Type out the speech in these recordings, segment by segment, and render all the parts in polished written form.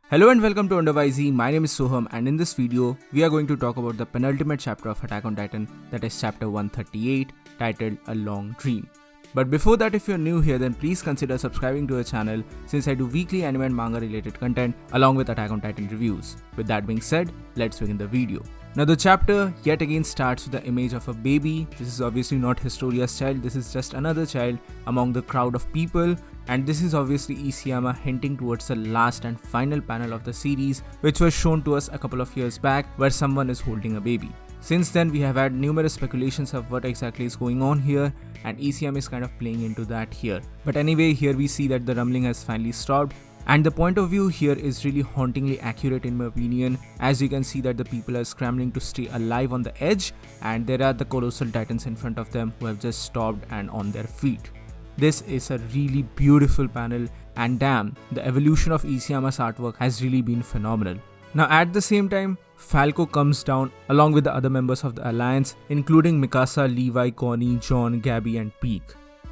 Hello and welcome to Underwisey. My name is Soham, and in this video, we are going to talk about the penultimate chapter of Attack on Titan, that is chapter 138, titled A Long Dream. But before that, if you're new here, then please consider subscribing to the channel since I do weekly anime and manga related content along with Attack on Titan reviews. With that being said, let's begin the video. Now the chapter yet again starts with the image of a baby. This is obviously not Historia's child, this is just another child among the crowd of people, and this is obviously Isayama hinting towards the last and final panel of the series, which was shown to us a couple of years back where someone is holding a baby. Since then we have had numerous speculations of what exactly is going on here, and Isayama is kind of playing into that here. But anyway, here we see that the rumbling has finally stopped. And the point of view here is really hauntingly accurate in my opinion, as you can see that the people are scrambling to stay alive on the edge, and there are the colossal titans in front of them who have just stopped and on their feet. This is a really beautiful panel, and damn, the evolution of Isayama's artwork has really been phenomenal. Now at the same time, Falco comes down along with the other members of the Alliance, including Mikasa, Levi, Connie, John, Gabby and Peak.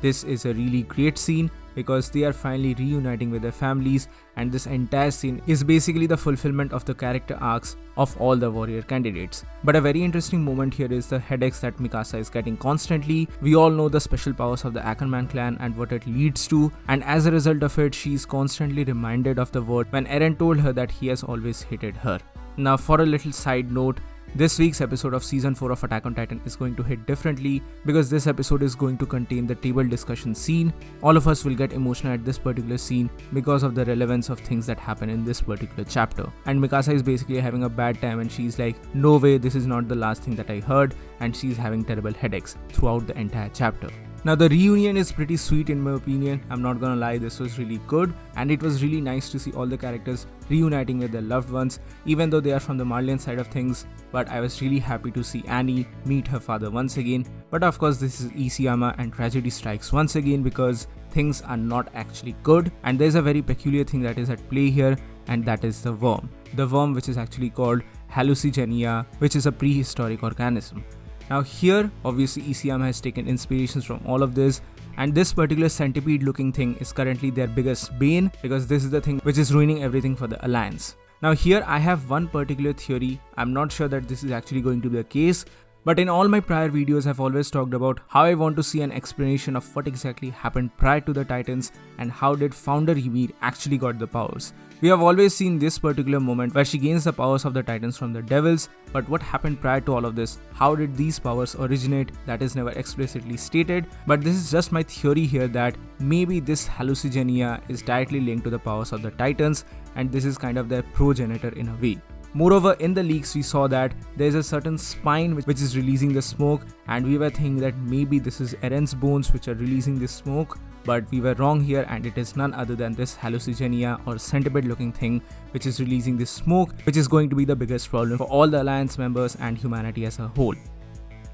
This is a really great scene because they are finally reuniting with their families, and this entire scene is basically the fulfillment of the character arcs of all the warrior candidates. But a very interesting moment here is the headaches that Mikasa is getting constantly. We all know the special powers of the Ackerman clan and what it leads to, and as a result of it, she is constantly reminded of the word when Eren told her that he has always hated her. Now for a little side note, this week's episode of Season 4 of Attack on Titan is going to hit differently because this episode is going to contain the table discussion scene. All of us will get emotional at this particular scene because of the relevance of things that happen in this particular chapter. And Mikasa is basically having a bad time and she's like, no way, this is not the last thing that I heard, and she's having terrible headaches throughout the entire chapter. Now the reunion is pretty sweet in my opinion, I'm not gonna lie, this was really good, and it was really nice to see all the characters reuniting with their loved ones, even though they are from the Marleyan side of things. But I was really happy to see Annie meet her father once again. But of course this is Isayama and tragedy strikes once again because things are not actually good, and there's a very peculiar thing that is at play here, and that is the worm. The worm which is actually called hallucigenia, which is a prehistoric organism. Now here, obviously Isayama has taken inspirations from all of this, and this particular centipede looking thing is currently their biggest bane because this is the thing which is ruining everything for the Alliance. Now here I have one particular theory. I'm not sure that this is actually going to be the case, but in all my prior videos I've always talked about how I want to see an explanation of what exactly happened prior to the Titans and how did founder Ymir actually got the powers. We have always seen this particular moment where she gains the powers of the Titans from the devils, but what happened prior to all of this? How did these powers originate? That is never explicitly stated, but this is just my theory here that maybe this hallucigenia is directly linked to the powers of the Titans, and this is kind of their progenitor in a way. Moreover, in the leaks we saw that there is a certain spine which is releasing the smoke, and we were thinking that maybe this is Eren's bones which are releasing this smoke, but we were wrong here, and it is none other than this hallucigenia or centipede looking thing which is releasing this smoke, which is going to be the biggest problem for all the Alliance members and humanity as a whole.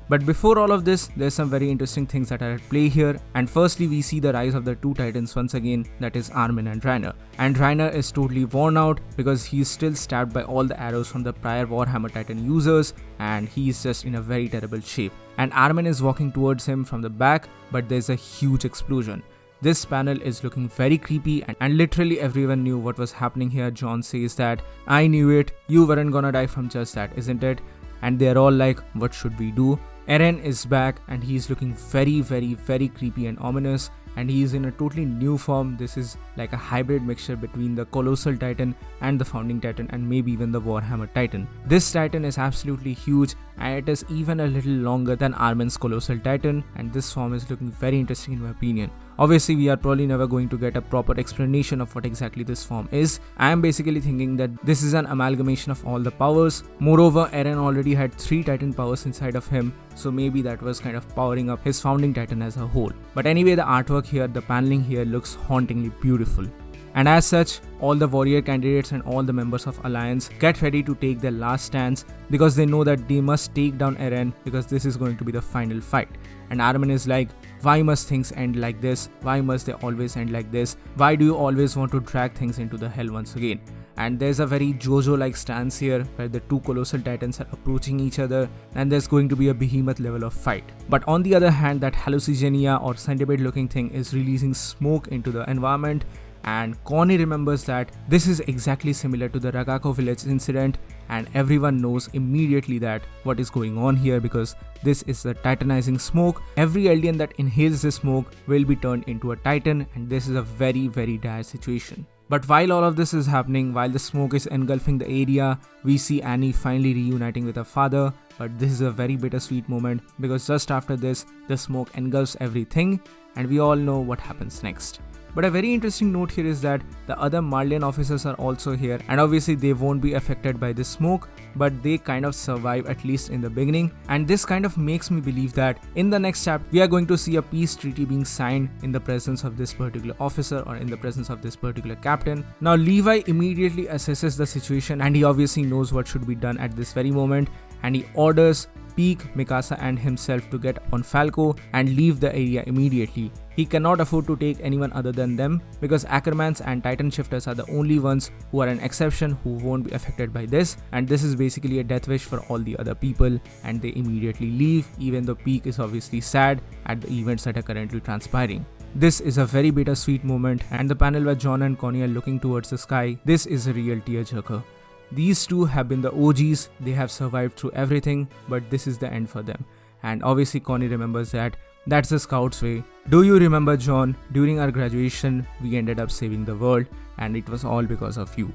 But before all of this, there's some very interesting things that are at play here, and firstly we see the rise of the two titans once again, that is Armin and Reiner. And Reiner is totally worn out because he is still stabbed by all the arrows from the prior Warhammer Titan users, and he is just in a very terrible shape. And Armin is walking towards him from the back, but there's a huge explosion. This panel is looking very creepy, and literally everyone knew what was happening here. John says that, I knew it, you weren't gonna die from just that, isn't it? And they're all like, what should we do? Eren is back and he's looking very creepy and ominous, and he is in a totally new form. This is like a hybrid mixture between the Colossal Titan and the Founding Titan, and maybe even the Warhammer Titan. This Titan is absolutely huge, and it is even a little longer than Armin's Colossal Titan, and this form is looking very interesting in my opinion. Obviously we are probably never going to get a proper explanation of what exactly this form is. I am basically thinking that this is an amalgamation of all the powers. Moreover, Eren already had 3 Titan powers inside of him, so maybe that was kind of powering up his Founding Titan as a whole. But anyway, the artwork here, the paneling here looks hauntingly beautiful. And as such, all the warrior candidates and all the members of Alliance get ready to take their last stands because they know that they must take down Eren because this is going to be the final fight. And Armin is like, why must things end like this? Why must they always end like this? Why do you always want to drag things into the hell once again? And there's a very JoJo-like stance here where the two colossal titans are approaching each other, and there's going to be a behemoth level of fight. But on the other hand, that hallucigenia or centipede looking thing is releasing smoke into the environment, and Connie remembers that this is exactly similar to the Ragako village incident, and everyone knows immediately that what is going on here because this is the titanizing smoke. Every alien that inhales this smoke will be turned into a titan, and this is a very dire situation. But while all of this is happening, while the smoke is engulfing the area, we see Annie finally reuniting with her father. But this is a very bittersweet moment because just after this, the smoke engulfs everything, and we all know what happens next. But a very interesting note here is that the other Marleyan officers are also here, and obviously they won't be affected by this smoke, but they kind of survive at least in the beginning, and this kind of makes me believe that in the next chapter we are going to see a peace treaty being signed in the presence of this particular officer or in the presence of this particular captain. Now Levi immediately assesses the situation, and he obviously knows what should be done at this very moment, and he orders Peak, Mikasa and himself to get on Falco and leave the area immediately. He cannot afford to take anyone other than them because Ackermans and Titan Shifters are the only ones who are an exception who won't be affected by this, and this is basically a death wish for all the other people, and they immediately leave even though Peak is obviously sad at the events that are currently transpiring. This is a very bittersweet moment, and the panel where John and Connie are looking towards the sky, this is a real tearjerker. These two have been the OGs, they have survived through everything, but this is the end for them. And obviously Connie remembers that that's the scout's way. Do you remember, John? During our graduation, we ended up saving the world, and it was all because of you.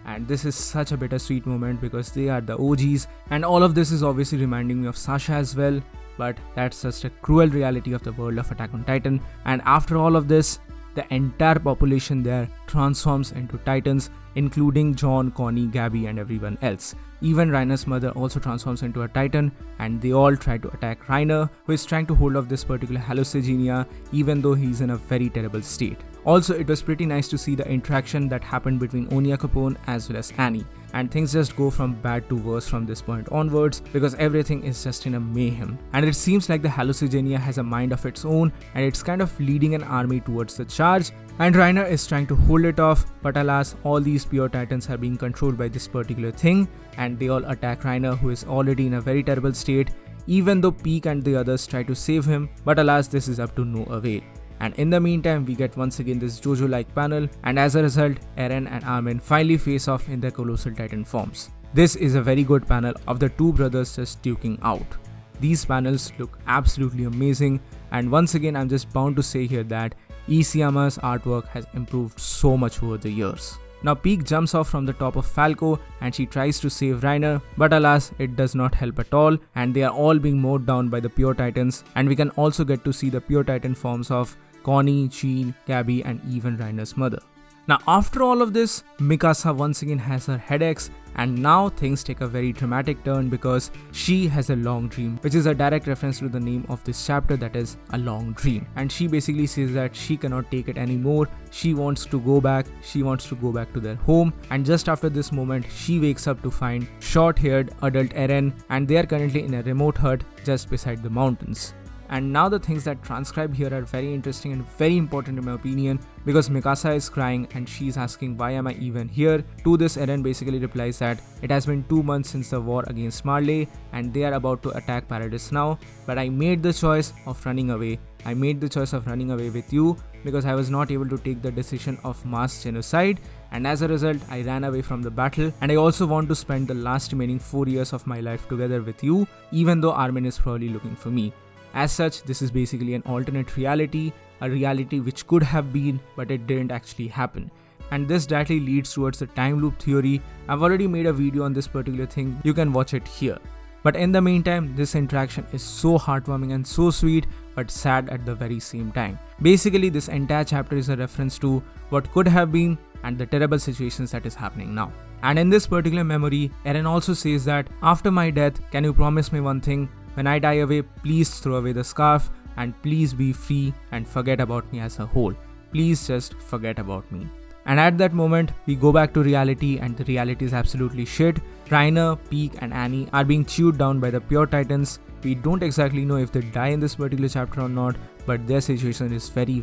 And this is such a bittersweet moment because they are the OGs, and all of this is obviously reminding me of Sasha as well, but that's just a cruel reality of the world of Attack on Titan. And after all of this, the entire population there transforms into titans, including John, Connie, Gabby and everyone else. Even Reiner's mother also transforms into a titan, and they all try to attack Reiner, who is trying to hold off this particular hallucigenia even though he's in a very terrible state. Also, it was pretty nice to see the interaction that happened between Onya Capone as well as Annie, and things just go from bad to worse from this point onwards because everything is just in a mayhem. And it seems like the hallucigenia has a mind of its own, and it's kind of leading an army towards the charge, and Reiner is trying to hold it off, but alas, all these pure titans are being controlled by this particular thing, and they all attack Reiner, who is already in a very terrible state, even though Peak and the others try to save him, but alas, this is up to no avail. And in the meantime, we get once again this JoJo-like panel, and as a result, Eren and Armin finally face off in their colossal titan forms. This is a very good panel of the two brothers just duking out. These panels look absolutely amazing, and once again I'm just bound to say here that Isayama's artwork has improved so much over the years. Now Peak jumps off from the top of Falco and she tries to save Reiner, but alas, it does not help at all, and they are all being mowed down by the pure titans, and we can also get to see the pure titan forms of Connie, Jean, Gabby and even Reiner's mother. Now after all of this, Mikasa once again has her headaches, and now things take a very dramatic turn because she has a long dream, which is a direct reference to the name of this chapter, that is A Long Dream. And she basically says that she cannot take it anymore, she wants to go back to their home. And just after this moment, she wakes up to find short-haired adult Eren, and they are currently in a remote hut just beside the mountains. And now the things that transcribe here are very interesting and very important in my opinion, because Mikasa is crying and she's asking why am I even here. To this, Eren basically replies that it has been 2 months since the war against Marley and they are about to attack Paradis now, but I made the choice of running away. I made the choice of running away with you because I was not able to take the decision of mass genocide, and as a result I ran away from the battle, and I also want to spend the last remaining 4 years of my life together with you, even though Armin is probably looking for me. As such, this is basically an alternate reality, a reality which could have been, but it didn't actually happen. And this directly leads towards the time loop theory. I've already made a video on this particular thing, you can watch it here. But in the meantime, this interaction is so heartwarming and so sweet, but sad at the very same time. Basically, this entire chapter is a reference to what could have been and the terrible situations that is happening now. And in this particular memory, Eren also says that after my death, can you promise me one thing? When I die away, please throw away the scarf and please be free and forget about me as a whole. Please just forget about me. And at that moment, we go back to reality, and the reality is absolutely shit. Reiner, Peak and Annie are being chewed down by the pure titans. We don't exactly know if they die in this particular chapter or not, but their situation is very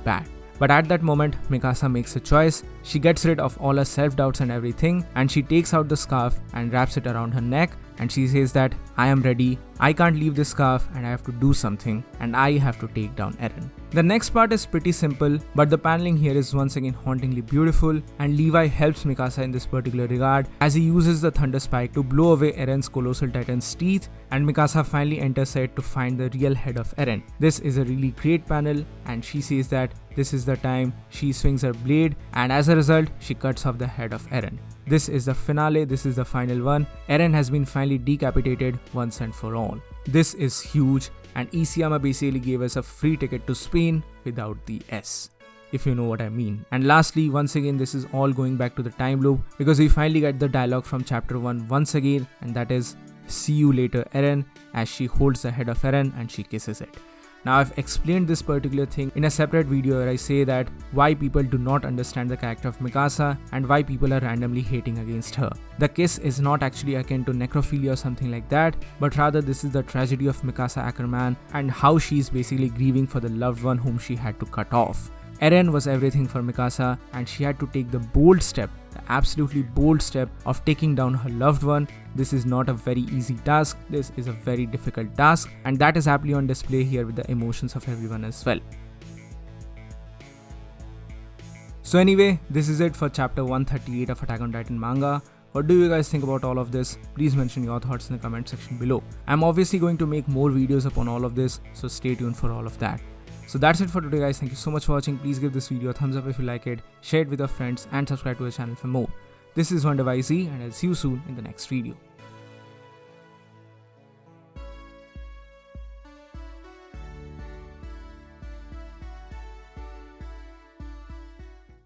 bad. But at that moment, Mikasa makes a choice. She gets rid of all her self-doubts and everything, and she takes out the scarf and wraps it around her neck, and she says that I am ready, I can't leave this scarf, and I have to do something, and I have to take down Eren. The next part is pretty simple, but the paneling here is once again hauntingly beautiful, and Levi helps Mikasa in this particular regard as he uses the thunder spike to blow away Eren's colossal titan's teeth, and Mikasa finally enters it to find the real head of Eren. This is a really great panel, and she says that this is the time. She swings her blade, and as a result, she cuts off the head of Eren. This is the finale, this is the final one. Eren has been finally decapitated once and for all. This is huge, and Isayama basically gave us a free ticket to Spain without the S, if you know what I mean. And lastly, once again, this is all going back to the time loop because we finally get the dialogue from chapter 1 once again, and that is, "See you later, Eren," as she holds the head of Eren and she kisses it. Now, I've explained this particular thing in a separate video where I say that why people do not understand the character of Mikasa and why people are randomly hating against her. The kiss is not actually akin to necrophilia or something like that, but rather this is the tragedy of Mikasa Ackerman and how she's basically grieving for the loved one whom she had to cut off. Eren was everything for Mikasa, and she had to take the bold step, the absolutely bold step of taking down her loved one. This is not a very easy task, this is a very difficult task, and that is aptly on display here with the emotions of everyone as well. So anyway, this is it for chapter 138 of Attack on Titan manga. What do you guys think about all of this? Please mention your thoughts in the comment section below. I'm obviously going to make more videos upon all of this, so stay tuned for all of that. So that's it for today, guys. Thank you so much for watching. Please give this video a thumbs up if you like it, share it with your friends, and subscribe to the channel for more. This is Wonder YZ, and I'll see you soon in the next video.